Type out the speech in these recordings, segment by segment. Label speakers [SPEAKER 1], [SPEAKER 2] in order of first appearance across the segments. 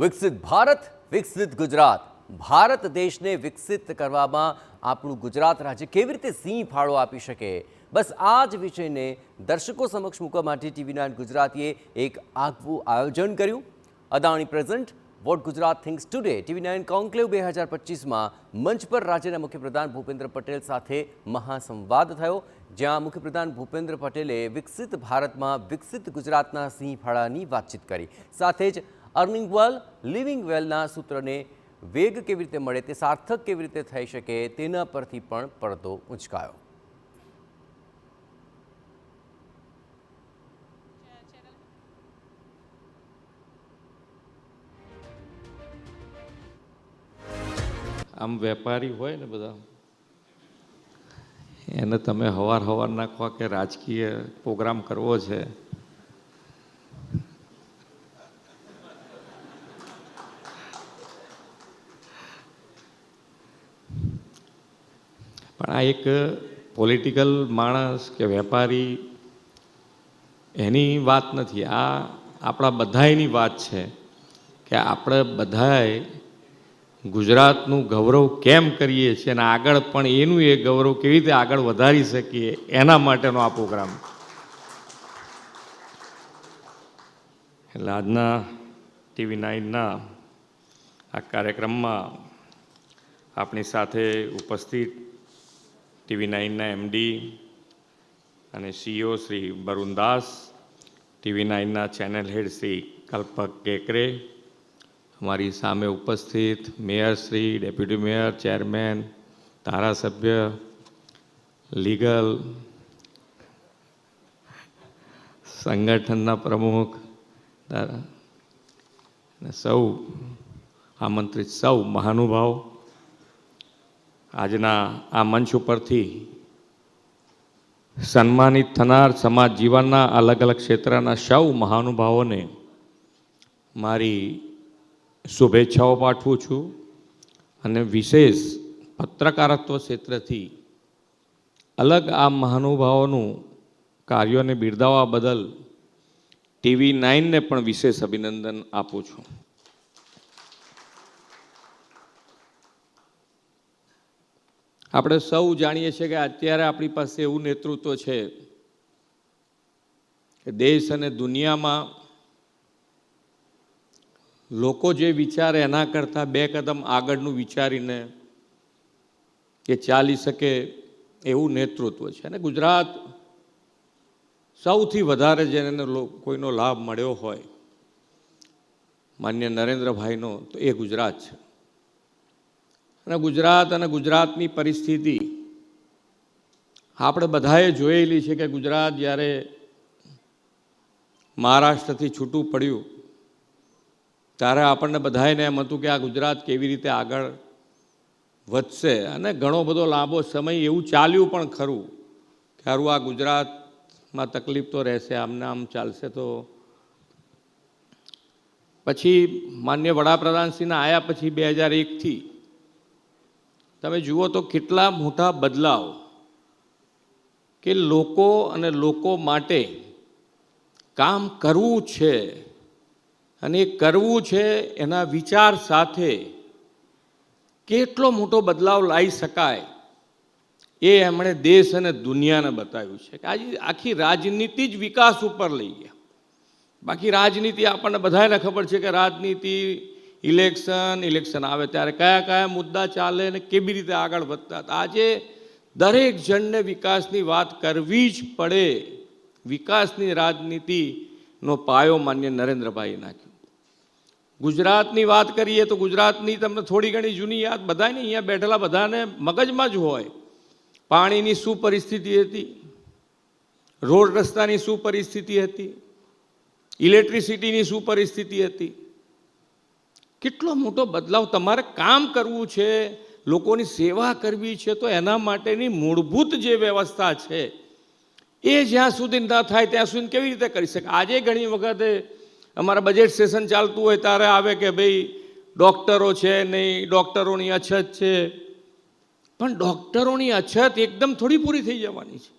[SPEAKER 1] વિકસિત ભારત વિકસિત ગુજરાત ભારત દેશને વિકસિત કરવામાં આપણું ગુજરાત રાજ્ય કેવી રીતે સિંહ ફાળો આપી શકે બસ આ જ વિષયને દર્શકો સમક્ષ મૂકવા માટે TV9 ગુજરાતીએ એક આગવું આયોજન કર્યું। Adani present what Gujarat thinks today TV9 conclave 2025માં મંચ પર રાજ્યના મુખ્યપ્રધાન ભૂપેન્દ્ર પટેલ સાથે મહાસંવાદ થયો, જ્યાં મુખ્યપ્રધાન ભૂપેન્દ્ર પટેલે વિકસિત ભારતમાં વિકસિત ગુજરાતના સિંહ ફાળાની વાતચીત કરી। સાથે જ अर्निंग वेल लिविंग वेलना सूत्रने वेग केवी रीते मळे ते सार्थक केवी रीते थई शके तेना परथी पण पर्दो उंचकायो।
[SPEAKER 2] आम वेपारी होय ने बधा एने तमे हवार हवार नाखवा के राजकीय प्रोग्राम करवो छे पण आ एक पॉलिटिकल माणस के वेपारी एनी बात नहीं, आ आपणा बधाईनी बात है कि आपणे बधाए गुजरातनु गौरव केम करीए छीए अने आगळ पण एनुं ए गौरव केवी रीते आगळ वधारी सकीए एना माटेनो आ प्रोग्राम। એટલે આજના TV9ના આ કાર્યક્રમમાં આપણી સાથે ઉપસ્થિત TV9 MD અને CEO Shri Barun Das, TV9 channel head Shri Kalpak Kekare, हमारी सामे उपस्थित mayor Shri, deputy mayor, chairman, धारासभ्य, लीगल संगठनना प्रमुख, सौ आमंत्रित सौ महानुभाव, आजना आ मंच परथी सन्मानित थनार समाज जीवनना अलग अलग क्षेत्रना सौ महानुभावोने मारी शुभेच्छाओं पाठवुं छुं अने विशेष पत्रकारत्व क्षेत्रथी अलग आ महानुभावोनुं कार्योने बिरदाववा बदल TV9 ने पण विशेष अभिनंदन आपूं छुं। આપણે સૌ જાણીએ છીએ કે અત્યારે આપણી પાસે એવું નેતૃત્વ છે કે દેશ અને દુનિયામાં લોકો જે વિચારે એના કરતાં બે કદમ આગળનું વિચારીને કે ચાલી શકે એવું નેતૃત્વ છે અને ગુજરાત સૌથી વધારે જેને કોઈનો લાભ મળ્યો હોય માન્ય નરેન્દ્રભાઈનો તો એ ગુજરાત છે। અને ગુજરાત અને ગુજરાતની પરિસ્થિતિ આપણે બધાએ જોયેલી છે કે ગુજરાત જ્યારે મહારાષ્ટ્રથી છૂટું પડ્યું ત્યારે આપણને બધાને એમ હતું કે આ ગુજરાત કેવી રીતે આગળ વધશે અને ઘણો બધો લાંબો સમય એવું ચાલ્યું પણ ખરું કે હારું આ ગુજરાતમાં તકલીફ તો રહેશે, આમને આમ ચાલશે। તો પછી માન્ય વડાપ્રધાનશ્રીના આવ્યા પછી 2001થી તમે જુઓ તો કેટલા મોટા બદલાવ કે લોકો અને લોકો માટે કામ કરવું છે અને એ કરવું છે એના વિચાર સાથે કેટલો મોટો બદલાવ લાવી શકાય એ એમણે દેશ અને દુનિયાને બતાવ્યું છે કે આજે આખી રાજનીતિ જ વિકાસ ઉપર લઈ ગયા। બાકી રાજનીતિ આપણને બધાને ખબર છે કે રાજનીતિ ઇલેક્શન આવે ત્યારે કયા કયા મુદ્દા ચાલે અને કેવી રીતે આગળ વધતા। આજે દરેક જણને વિકાસની વાત કરવી જ પડે, વિકાસની રાજનીતિનો પાયો માન્ય નરેન્દ્રભાઈએ નાખ્યો। ગુજરાતની વાત કરીએ તો ગુજરાતની તમને થોડી ઘણી જૂની યાદ બધાને અહીંયા બેઠેલા બધાને મગજમાં જ હોય। પાણીની શું પરિસ્થિતિ હતી, રોડ રસ્તાની શું પરિસ્થિતિ હતી, ઇલેક્ટ્રિસિટીની શું પરિસ્થિતિ હતી, કેટલો મોટો બદલાવ। તમારે કામ કરવું છે, લોકોની સેવા કરવી છે તો એના માટેની મૂળભૂત જે વ્યવસ્થા છે એ જ્યાં સુધી ના થાય ત્યાં સુધી કેવી રીતે કરી શકે। આજે ઘણી વખતે અમારા બજેટ સેશન ચાલતું હોય ત્યારે આવે કે ભાઈ ડૉક્ટરો છે નહીં, ડૉક્ટરોની અછત છે, પણ ડૉક્ટરોની અછત એકદમ થોડી પૂરી થઈ જવાની છે।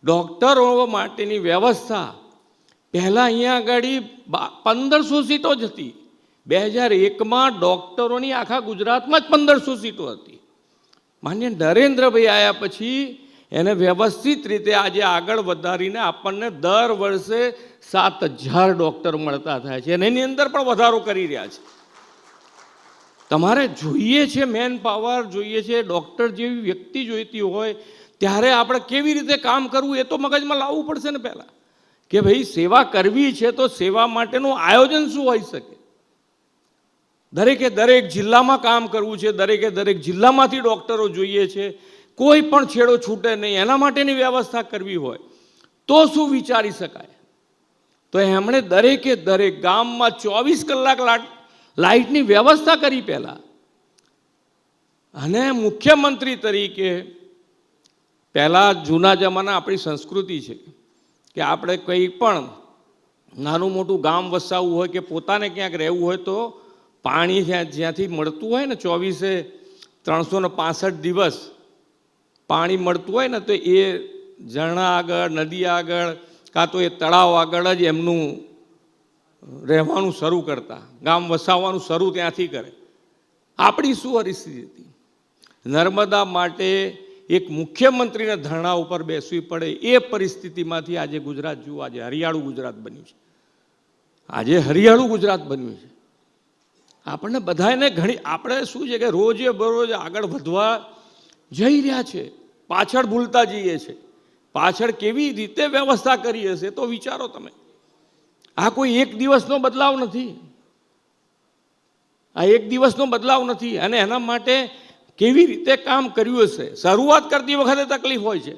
[SPEAKER 2] ડૉક્ટરો માટેની વ્યવસ્થા પહેલાં અહીંયા આગળ 1500 સીટો જ હતી, 2001માં ડૉક્ટરોની આખા ગુજરાતમાં જ 1500 સીટો હતી. માન્ય નરેન્દ્રભાઈ આવ્યા પછી એને વ્યવસ્થિત રીતે આજે આગળ વધારીને આપણને દર વર્ષે 7000 ડૉક્ટર મળતા થાય છે અને એની અંદર પણ વધારો કરી રહ્યા છે. તમારે જોઈએ છે મેન પાવર, જોઈએ છે ડૉક્ટર જેવી વ્યક્તિ જોઈતી હોય ત્યારે આપણે કેવી રીતે કામ કરવું એ તો મગજમાં લાવવું પડશે ને પહેલાં, કે ભાઈ સેવા કરવી છે તો સેવા માટેનું આયોજન શું હોઈ શકે. દરેકે દરેક જિલ્લામાં કામ કરવું છે, દરેકે દરેક જિલ્લામાંથી ડૉક્ટરો જોઈએ છે, કોઈ પણ છેડો છૂટે નહીં, એના માટેની વ્યવસ્થા કરવી હોય તો શું વિચારી શકાય. તો એમણે દરેકે દરેક ગામમાં 24 કલાક લાઇટની વ્યવસ્થા કરી પહેલાં. અને મુખ્યમંત્રી તરીકે પહેલાં જૂના જમાના આપણી સંસ્કૃતિ છે કે આપણે કંઈ પણ નાનું મોટું ગામ વસાવવું હોય કે પોતાને ક્યાંક રહેવું હોય તો પાણી જ્યાંથી મળતું હોય ને 365 દિવસ પાણી મળતું હોય ને તો એ ઝરણા આગળ, નદી આગળ કાં તો એ તળાવ આગળ જ એમનું રહેવાનું શરૂ કરતા, ગામ વસાવવાનું શરૂ ત્યાંથી કરે. આપણી શું પરિસ્થિતિ હતી? નર્મદા માટે એક મુખ્યમંત્રીને ધરણા ઉપર બેસવી પડે એ પરિસ્થિતિમાંથી આજે ગુજરાત જુઓ, આજે હરિયાળું ગુજરાત બન્યું છે. આજે હરિયાળું ગુજરાત બન્યું છે. આપણને બધાને આપણે શું છે કે રોજે બરોજ આગળ વધવા જઈ રહ્યા છે, પાછળ ભૂલતા જઈએ છે. પાછળ કેવી રીતે વ્યવસ્થા કરી હશે તો વિચારો તમે. આ કોઈ એક દિવસનો બદલાવ નથી, આ એક દિવસનો બદલાવ નથી. અને એના માટે કેવી રીતે કામ કર્યું હશે. શરૂઆત કરતી વખતે તકલીફ હોય છે.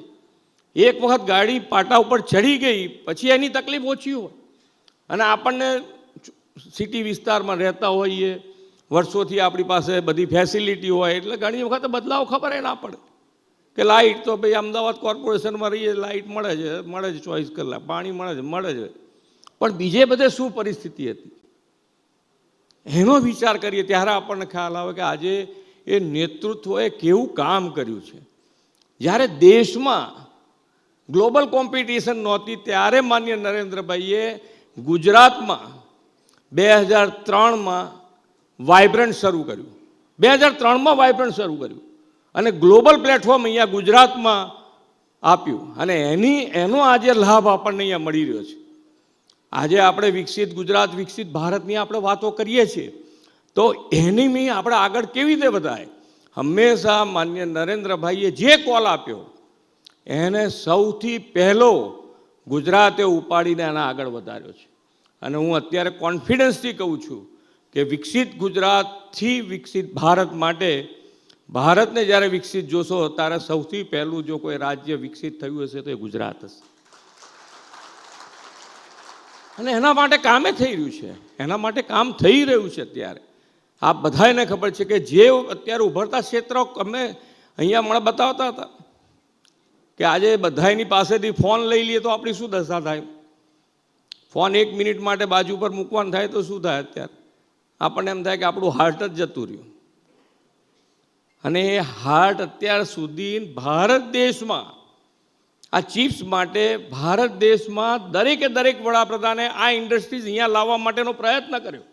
[SPEAKER 2] એક વખત ગાડી પાટા ઉપર ચડી ગઈ પછી એની તકલીફ ઓછી હોય. અને આપણને સિટી વિસ્તારમાં રહેતા હોઈએ, વર્ષોથી આપણી પાસે બધી ફેસિલિટી હોય એટલે ઘણી વખત બદલાવ ખબર ના પડે કે લાઇટ તો ભાઈ અમદાવાદ કોર્પોરેશનમાં રહીએ, લાઇટ મળે છે 24 કલાક, પાણી મળે છે. પણ બીજે બધે શું પરિસ્થિતિ હતી એનો વિચાર કરીએ ત્યારે આપણને ખ્યાલ આવે કે આજે એ નેતૃત્વએ કેવું કામ કર્યું છે. જ્યારે દેશમાં ગ્લોબલ કોમ્પિટિશન નહોતી ત્યારે માન્ય નરેન્દ્રભાઈએ ગુજરાતમાં 2003માં વાઇબ્રન્ટ શરૂ કર્યું. 2003માં વાઇબ્રન્ટ શરૂ કર્યું અને ગ્લોબલ પ્લેટફોર્મ અહીંયા ગુજરાતમાં આપ્યું અને એનો આજે લાભ આપણને અહીંયા મળી રહ્યો છે. આજે આપણે વિકસિત ગુજરાત, વિકસિત ભારતની આપણે વાતો કરીએ છીએ તો એની આપણે આગળ કેવી રીતે વધાય. હંમેશા માન્ય નરેન્દ્રભાઈએ જે કોલ આપ્યો એને સૌથી પહેલો ગુજરાતે ઉપાડીને એના આગળ વધાર્યો છે. અને હું અત્યારે કોન્ફિડન્સથી કહું છું કે વિકસિત ગુજરાતથી વિકસિત ભારત માટે ભારતને જ્યારે વિકસિત જોશો ત્યારે સૌથી પહેલું જો કોઈ રાજ્ય વિકસિત થયું હશે તો એ ગુજરાત હશે. અને એના માટે કામે થઈ રહ્યું છે, એના માટે કામ થઈ રહ્યું છે. અત્યારે આપ બધાને ખબર છે કે જે અત્યારે ઉભરતા ક્ષેત્રો અમે અહીંયા હમણાં બતાવતા હતા કે આજે બધાની પાસેથી ફોન લઈ લઈએ તો આપણી શું દશા થાય. ફોન 1 મિનિટ માટે બાજુ પર મૂકવાનું થાય તો શું થાય. અત્યારે આપણને એમ થાય કે આપણું હાર્ટ જ જતું રહ્યું. અને એ હાર્ટ અત્યાર સુધી ભારત દેશમાં આ ચિપ્સ માટે ભારત દેશમાં દરેકે દરેક વડાપ્રધાને આ ઇન્ડસ્ટ્રીઝ અહીંયા લાવવા માટેનો પ્રયત્ન કર્યો.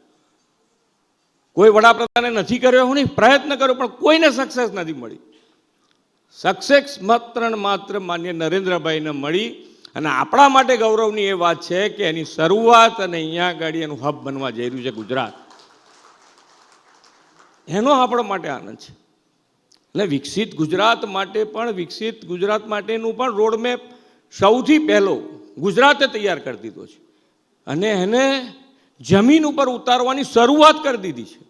[SPEAKER 2] કોઈ વડાપ્રધાને નથી કર્યો નહીં, પ્રયત્ન કર્યો પણ કોઈને સક્સેસ નથી મળી. સક્સેસ માત્ર માન્ય નરેન્દ્રભાઈને મળી. અને આપણા માટે ગૌરવની એ વાત છે કે એની શરૂઆત અને અહીંયા આગળ એનું હબ બનવા જઈ રહ્યું છે ગુજરાત. એનો આપણા માટે આનંદ છે. એટલે વિકસિત ગુજરાત માટે પણ વિકસિત ગુજરાત માટેનું પણ રોડમેપ સૌથી પહેલો ગુજરાતે તૈયાર કરી દીધો છે અને એને જમીન ઉપર ઉતારવાની શરૂઆત કરી દીધી છે.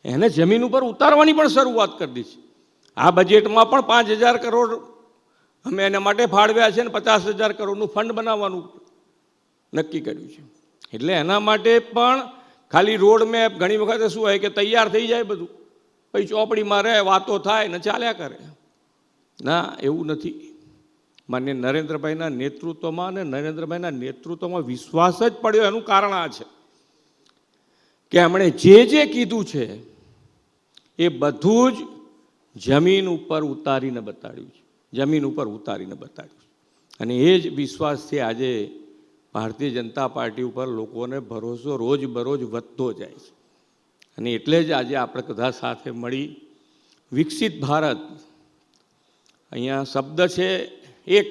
[SPEAKER 2] એને જમીન ઉપર ઉતારવાની પણ શરૂઆત કરી દીધી છે. આ બજેટમાં પણ 5000 કરોડ અમે એના માટે ફાળવ્યા છે અને 50,000 કરોડનું ફંડ બનાવવાનું નક્કી કર્યું છે. એટલે એના માટે પણ ખાલી રોડ મેપ ઘણી વખતે શું હોય કે તૈયાર થઈ જાય બધું, પછી ચોપડીમાં રહે, વાતો થાય ને ચાલ્યા કરે. ના, એવું નથી. માન્ય નરેન્દ્રભાઈના નેતૃત્વમાં અને નરેન્દ્રભાઈના નેતૃત્વમાં વિશ્વાસ જ પડ્યો. એનું કારણ આ છે કે એમણે જે કીધું છે એ બધું જ જમીન ઉપર ઉતારીને બતાડ્યું છે. જમીન ઉપર ઉતારીને બતાડ્યું છે. અને એ જ વિશ્વાસથી આજે ભારતીય જનતા પાર્ટી ઉપર લોકોને ભરોસો રોજ બરોજ વધતો જાય છે. અને એટલે જ આજે આપણે બધા સાથે મળી વિકસિત ભારત, અહીંયા શબ્દ છે એક,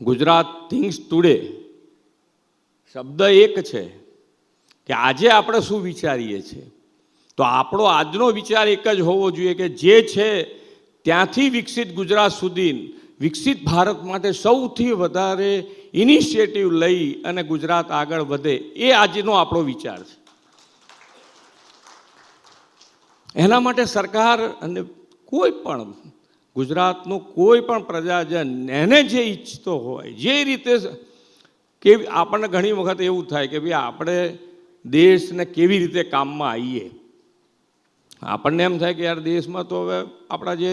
[SPEAKER 2] ગુજરાત થિંક્સ ટુડે, શબ્દ એક છે કે આજે આપણે શું વિચારીએ છીએ. તો આપણો આજનો વિચાર એક જ હોવો જોઈએ કે જે છે ત્યાંથી વિકસિત ગુજરાત સુધી વિકસિત ભારત માટે સૌથી વધારે ઇનિશિયેટિવ લઈ અને ગુજરાત આગળ વધે, એ આજનો આપણો વિચાર છે. એના માટે સરકાર અને કોઈ પણ ગુજરાતનો કોઈ પણ પ્રજાજન એને જે ઈચ્છતો હોય, જે રીતે કે આપણને ઘણી વખત એવું થાય કે ભાઈ આપણે દેશને કેવી રીતે કામમાં આવીએ. આપણને એમ થાય કે યાર દેશમાં તો હવે આપણા જે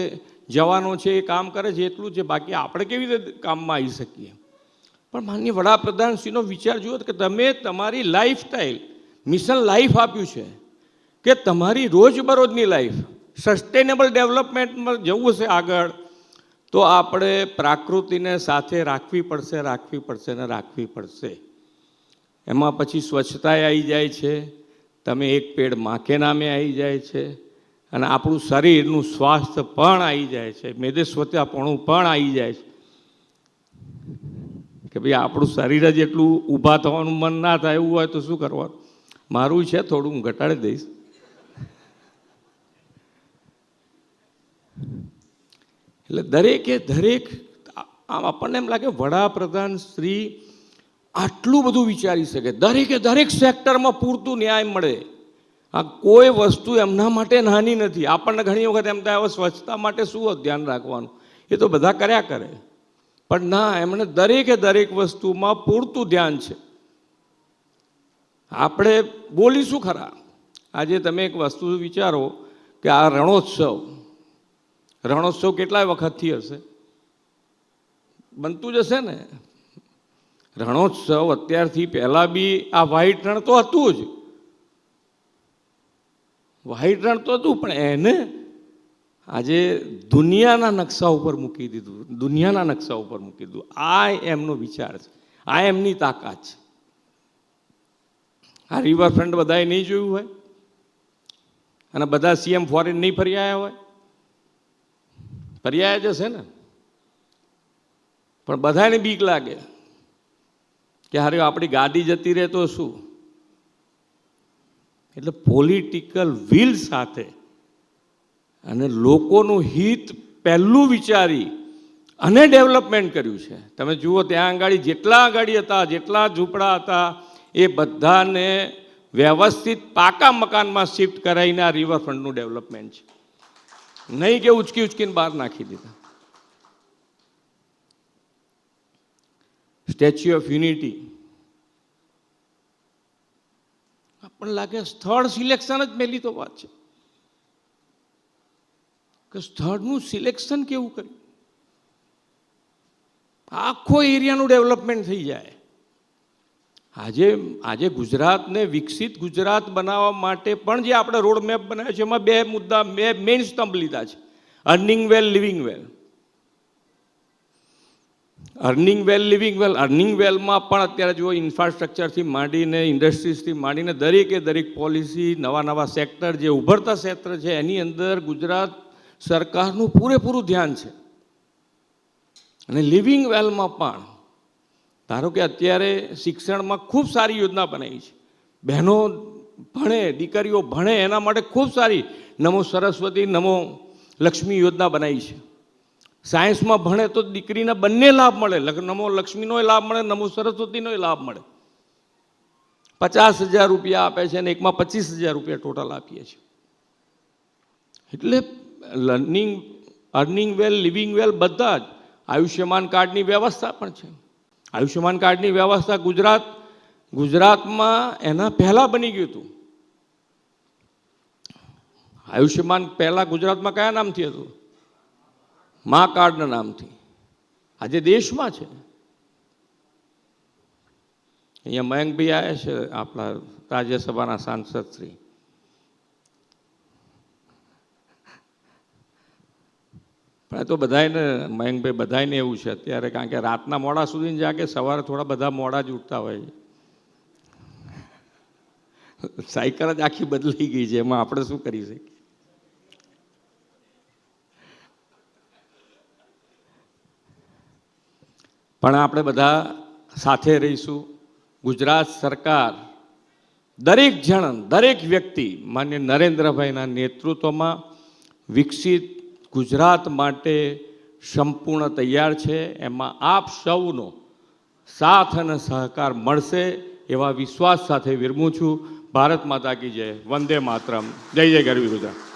[SPEAKER 2] જવાનો છે એ કામ કરે છે એટલું છે, બાકી આપણે કેવી રીતે કામમાં આવી શકીએ. પણ માનનીય વડાપ્રધાનશ્રીનો વિચાર જુઓ કે તમે તમારી લાઈફસ્ટાઈલ મિશન લાઈફ આપ્યું છે કે તમારી રોજબરોજની લાઈફ સસ્ટેનેબલ ડેવલપમેન્ટમાં જવું છે આગળ, તો આપણે પ્રકૃતિને સાથે રાખવી પડશે ને રાખવી પડશે. એમાં પછી સ્વચ્છતા આવી જાય છે, તમે એક પેડ માં કે નામે આવી જાય છે, અને આપણું શરીરનું સ્વાસ્થ્ય પણ આવી જાય છે, મેદેસ્વતાપણું પણ આવી જાય છે કે ભાઈ આપણું શરીર જ એટલું ઊભા થવાનું મન ના થાય એવું હોય તો શું કરવાનું. મારું છે થોડું, હું ઘટાડી દઈશ. એટલે દરેક આમ આપણને એમ લાગે વડાપ્રધાન શ્રી આટલું બધું વિચારી શકે, દરેક સેક્ટરમાં પૂરતું ન્યાય મળે. આ કોઈ વસ્તુ એમના માટે નાની નથી. આપણને ઘણી વખત એમ થાય હવે સ્વચ્છતા માટે શું ધ્યાન રાખવાનું, એ તો બધા કર્યા કરે, પણ ના, એમણે દરેક વસ્તુમાં પૂરતું ધ્યાન છે. આપણે બોલીશું ખરા, આજે તમે એક વસ્તુ વિચારો કે આ રણોત્સવ કેટલાય વખતથી હશે, બનતું જ હશે ને. રણોત્સવ અત્યારથી પહેલાં બી આ વ્હાઈટ રણ તો હતું જ, વ્હાઈટ રણ તો હતું, પણ એને આજે દુનિયાના નકશા ઉપર મૂકી દીધું. આ એમનો વિચાર છે, આ એમની તાકાત છે. આ રિવરફ્રન્ટ બધાએ નહીં જોયું હોય, અને બધા સીએમ ફોરેન નહીં ફરી આવ્યા હોય, ફરી આવ્યા જશે ને, પણ બધાને બીક લાગે કે હારે આપણી ગાડી જતી રહે તો શું. એટલે પોલિટિકલ વિલ સાથે અને લોકોનું હિત પહેલું વિચારી અને ડેવલપમેન્ટ કર્યું છે. તમે જુઓ ત્યાં આગળ જેટલા હતા, જેટલા ઝૂંપડા હતા, એ બધાને વ્યવસ્થિત પાકા મકાનમાં શિફ્ટ કરાવીને આ રિવરફ્રન્ટનું ડેવલપમેન્ટ છે, નહીં કે ઉચકીને બહાર નાખી દીધા. સ્ટેચ્યુ ઓફ યુનિટી, આપણને લાગે સ્થળ સિલેક્શન જ પહેલી તો વાત છે કે સ્થળનું સિલેક્શન કેવું કર્યું, આખો એરિયાનું ડેવલપમેન્ટ થઈ જાય. આજે ગુજરાતને વિકસિત ગુજરાત બનાવવા માટે પણ જે આપણે રોડ મેપ બનાવ્યો છે એમાં બે મેઇન સ્તંભ લીધા છે, અર્નિંગ વેલ, લિવિંગ વેલ. અર્નિંગ વેલમાં પણ અત્યારે જો ઇન્ફ્રાસ્ટ્રક્ચરથી માંડીને ઇન્ડસ્ટ્રીઝથી માંડીને દરેક પોલિસી, નવા સેક્ટર જે ઉભરતા ક્ષેત્ર છે એની અંદર ગુજરાત સરકારનું પૂરેપૂરું ધ્યાન છે. અને લિવિંગ વેલમાં પણ ધારો કે અત્યારે શિક્ષણમાં ખૂબ સારી યોજના બનાવી છે, બહેનો ભણે, દીકરીઓ ભણે એના માટે ખૂબ સારી નમો સરસ્વતી, નમો લક્ષ્મી યોજના બનાવી છે. સાયન્સમાં ભણે તો દીકરીને બંને લાભ મળે, નમો લક્ષ્મીનો લાભ મળે, નમો સરસ્વતીનો લાભ મળે. 50,000 રૂપિયા આપે છે અને એકમાં 25,000 રૂપિયા ટોટલ આપીએ છીએ. એટલે અર્નિંગ વેલ, લિવિંગ વેલ બધા જ. આયુષ્યમાન કાર્ડની વ્યવસ્થા પણ છે. આયુષ્યમાન કાર્ડની વ્યવસ્થા ગુજરાતમાં એના પહેલાં બની ગયું હતું. આયુષ્યમાન પહેલાં ગુજરાતમાં કયા નામથી હતું? મા કાર્ડના નામથી. આજે દેશમાં છે. અહીંયા મયંકભાઈ આવ્યા છે, આપણા રાજ્યસભાના સાંસદ શ્રી. પણ તો બધાને મયંકભાઈ બધાને એવું છે અત્યારે, કારણ કે રાતના મોડા સુધી જાગે, સવારે થોડા બધા મોડા જ ઉઠતા હોય છે. સાયકલ જ આખી બદલાઈ ગઈ છે, એમાં આપણે શું કરી શકીએ? પણ આપણે બધા સાથે રહીશું. ગુજરાત સરકાર દરેક જણ, દરેક વ્યક્તિ માન્ય નરેન્દ્રભાઈના નેતૃત્વમાં વિકસિત ગુજરાત માટે સંપૂર્ણ તૈયાર છે. એમાં આપ સૌનો સાથ અને સહકાર મળશે એવા વિશ્વાસ સાથે વિરમું છું. ભારત માતા કી જય. વંદે માતરમ. જય જય ગરવી ગુજરાત.